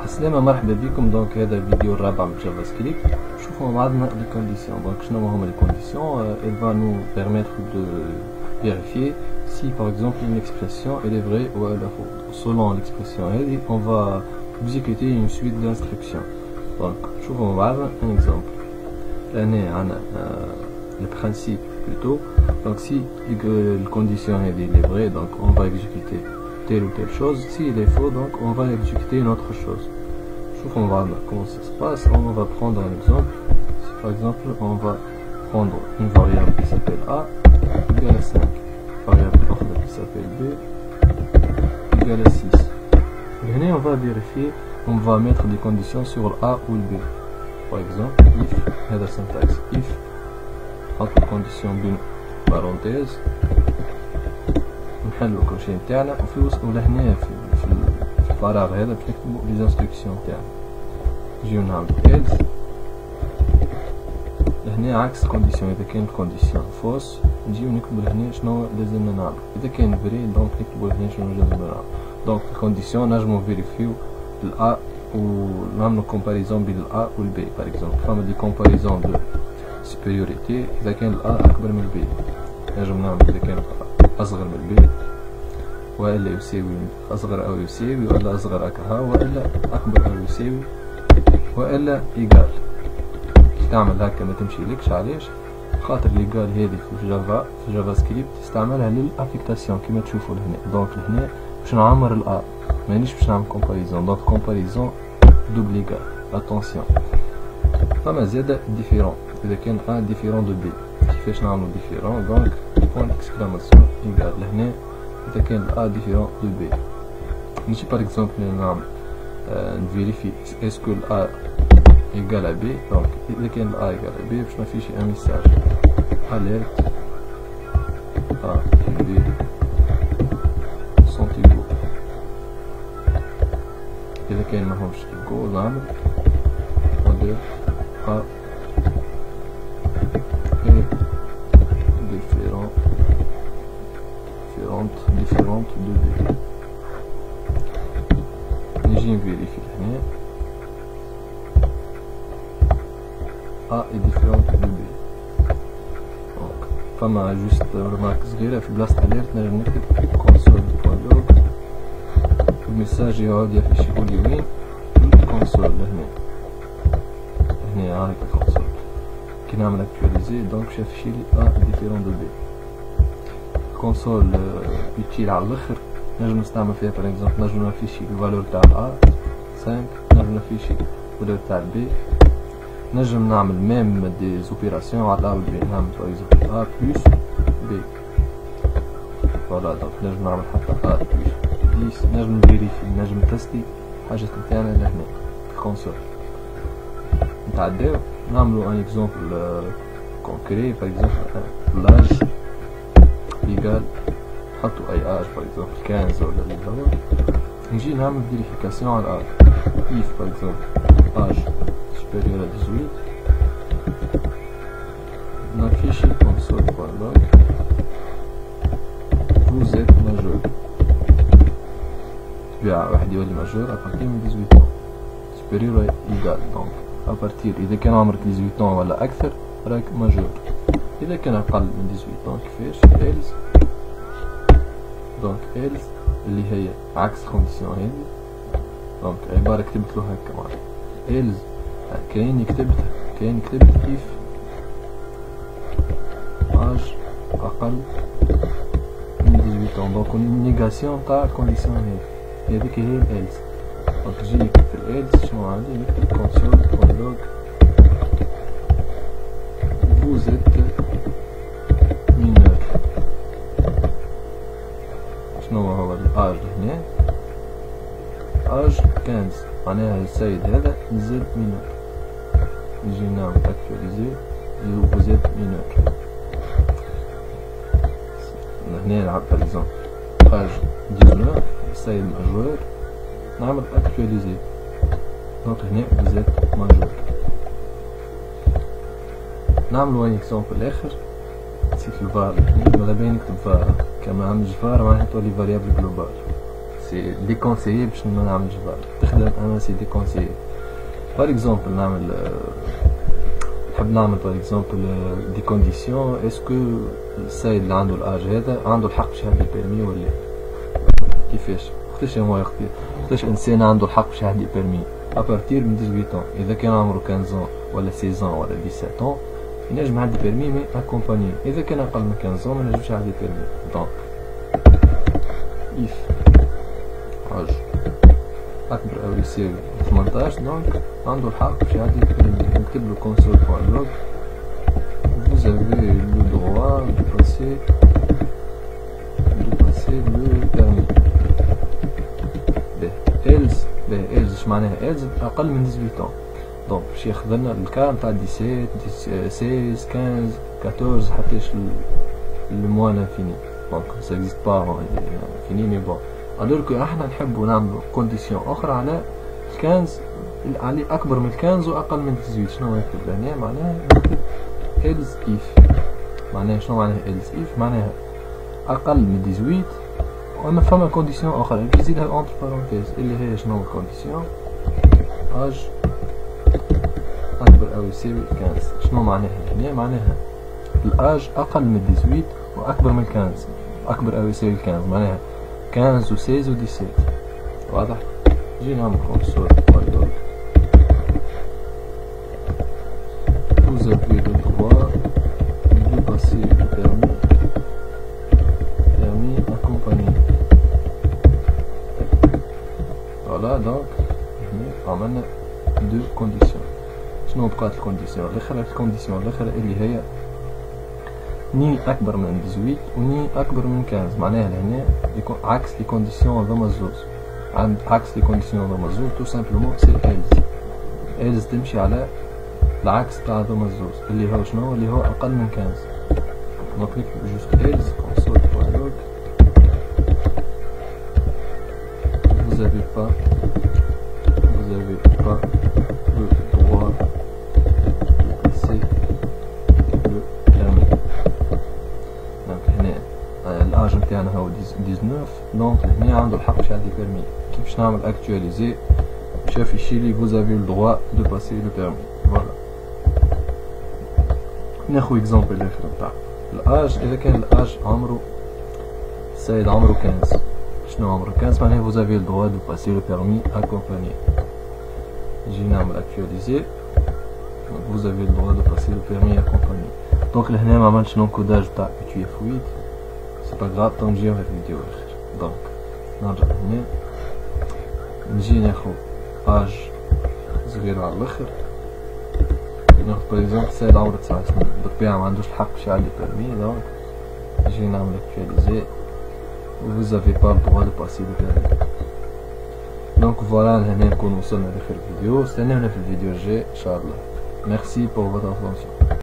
السلامة، مرحبا بكم. دونك هذا الفيديو الرابع من جافا سكريبت. شوفوا مع بعضنا لي كونديسيون. دونك شنو هما لي كونديسيون؟ elle va nous permettre de vérifier si par exemple une expression elle est vraie ou elle est fausse. Selon l'expression on va exécuter une suite d'instructions. Donc شوفوا مع بعضنا un exemple. هنا عندنا le principe plutôt. Donc si la condition est vraie, donc on va exécuter telle ou telle chose. Si il est faux, donc on va exécuter une autre chose. On va voir comment ça se passe. On va prendre un exemple. Si par exemple on va prendre une variable qui s'appelle A égale à 5, variable qui s'appelle B égale à 6. Et on va vérifier, on va mettre des conditions sur A ou B. Par exemple, if, هذا syntaxe, if حط condition بين parenthèse نحلو كل شيء نتاعنا، وفي وسط ولهنا في الفراغ هذا باش نكتبو لي انستركسيون تاعنا. نجيو نعملو else لهنا عكس كونديسيون. اذا كانت كونديسيون فوس نجيو نكتبو لهنا شنو لازمنا نعملو. اذا كان فري دونك نكتبو لهنا شنو لازمنا نعملو. دونك الكونديسيون نجمو فيريفيو الأ ونعملو كومباريزون بين الأ والبي. باغ اكزومبل فما دي كومباريزون دو سوبيوريتي. إذا كان الأ أكبر من البي نجم نعمل إذا كان أصغر من البي وإلا يساوي أصغر أو يساوي، وإلا أصغر أكها، وإلا أكبر أو يساوي، وإلا إيجال. تعمل هكا ما تمشيلكش. علاش؟ خاطر ليجال هذه في جافا سكريبت تستعملها للأفيكتاسيون كيما تشوفوا لهنا. دونك لهنا باش نعمر الأ مانيش باش نعمل كومباريزون. دونك كومباريزون دوبل إيجال. أتونسيون فما زادا ديفيرون. إذا كان أ ديفيرون دو بي كيفاش نعملو ديفيرون؟ دونك بوان إكسكلاماسيون إيجال لهنا إذا كان الأ ديفيرون دو بي. نجي باغ إكزومبل نعمل نفيريفي اسكو الأ إيجال بي. دونك إذا كان الأ إيجال بي باش نافيشي ان ميساج أليرت أ بي سونت إيكو. إذا كان ماهمش إيكو نعمل ندير أ différente de B. نجي نفيريفي هنا A est différente de B. دونك فما جوست رمارك صغيرة في بلاصة أليرت نجم نكتب console.log الميساج يعود يفيشيهولي وين؟ الكونسول لهنا. هنا هاكا الكونسول. كي نعمل اكتواليزي دونك باش يفيشيلي A différent de B. كونسول يطير على الاخر. نجم نستعمل فيها باغ اكزومبل نجم نافيشي الفالور تاع A 5، نجم نافيشي الفالور تاع B، نجم نعمل ميم دي زوبيراسيون على A و B. نعمل باغ اكزومبل A بلس B فوالا. دونك نجم نعمل حتى A بلس 10. نجم نفيريفي، نجم نتستي حاجات نتاعنا لهنا في الكونسول. نتعداو نعملو ان اكزومبل كونكري. باغ اكزومبل لاج إيجال حطوا أي آج باغ اكزومبل 15 ولا اللي هو. نجي نعمل فيريفيكاسيون على الآج. إف باغ اكزومبل آج سوبيريور à 18 نافيشي console.log vous êtes majeur. تبيع واحد يولي ماجور أبارتير من 18 ans سوبيريور إيجال. دونك أبارتير إذا كان عمرك 18 ولا أكثر راك ماجور. إذا كان أقل من 18 كيفاش؟ إلز. دونك إلز اللي هي عكس كونديسيون هذي. دونك عبارة كتبتلو هكا معنا إلز كاين كتبت كيف آج أقل من 18. دونك النيغاسيون تاع كونديسيون هذي هذيك هي الإلز. دونك نجي نكتب في الإلز شنو عندي؟ نكتب console.log vous êtes mineur. شنو هو الآج هنا؟ آج 15 معناها السيد هذا مازال مينور. نجي نعمل اكتواليزي vous êtes mineur. هنا نلعب باغ اكزومبل آج 19 السيد ماجور. نعمل اكتواليزي دونك هنا vous êtes majeur. نعملو ان اكزومبل اخر. نسيت الفار ماذا بيا نكتب فار. كما عملتش فار معناها تولي فاريابل جلوبال. سي ديكونسيي باش ما نعملش فار. يخدم انا سي ديكونسيي. باغ اكزومبل نعمل نحب نعمل باغ اكزومبل دي كونديسيون اسكو السيد اللي عنده الاج هذا عنده الحق باش يهدي بيرمي ولا كيفاش. وقتاش هو يختار وقتاش انسان عنده الحق باش يهدي بيرمي ابارتير من 18 ans. اذا كان عمره 15 ولا 16 ولا 17 ينجم يهدي بيرمي مي اكومباني. اذا كان اقل من 15 ما ينجمش يهدي بيرمي. دونك if âge أكبر أو يساوي 18 دونك عنده الحق باش يهدي بيرمي. نكتب له console.log vous avez le droit de passer le permis. else اش معناها else أقل من 18 ans. دونك باش ياخذلنا الكا نتاع 17 16 15 14 حتى le moins l'infini. دونك ça existe pas infini mais bon. alors que احنا نحبوا نعملوا كونديسيون اخرى على 15 على اكبر من 15 واقل من 18. شنو نكتب هنا؟ معناها نكتب else if. معناها شنو معناها else if؟ معناها اقل من 18 وما فما كونديسيون اخرى اللي يزيدها اونتر بارونتيز اللي هي شنو الكونديسيون اج اكبر او يساوي 15. شنو معناها هنا؟ معناها الاج اقل من 18 واكبر من 15 اكبر او يساوي 15. معناها 15 و 16 و 17. واضح؟ نجي نعمل كونسول بايلوج vous avez le droit de passer le permis accompagné. voilà donc هنا عملنا دو كونديسيون. شنو بقات الكونديسيون الاخرى؟ الكونديسيون الاخرى اللي هي ني اكبر من 18 وني اكبر من 15. معناها لهنا يكون عكس لي كونديسيون ضم الزوز. عكس لي كونديسيون ضم الزوز تو سامبلومون سي ايلز تمشي على العكس تاع ضم الزوز اللي هو شنو؟ اللي هو اقل من 15. دونك نكتب جوست ايلز كونسول بايلوج vous avez pas le droit de passer le permis. دونك هنا الاج نتاعنا هو 19 دونك هنا عنده الحق باش يعدي بيرمي. كي باش نعمل اكتواليزي شاف يشي لي vous avez le droit de passer le permis. فوالا ناخذ اكزومبل الاخر نتاع الاج. اذا كان الاج عمره السيد عمره 15. شنو عمره 15؟ معناها vous avez le droit de passer le permis accompagné. نجي نعمل اكتواليزي vous avez le droit de passer le permis accompagné. دونك لهنا ما عملتش لونكوداج تاع tu es fluide سي با غراف. دونك نجيو في الفيديو الاخر. دونك نرجع هنا نجي ناخذ اج صغير على الاخر. ناخذ باغ اكزومبل سيد عمره 9 سنين بالطبيعة ما عندوش الحق باش يعدي بيرمي. دونك نجي نعمل اكتواليزي vous avez pas le droit de passer le permis. دونك فوالا لهنا نكون وصلنا لاخر الفيديو. استناونا في الفيديو الجاي ان شاء الله. merci pour votre attention.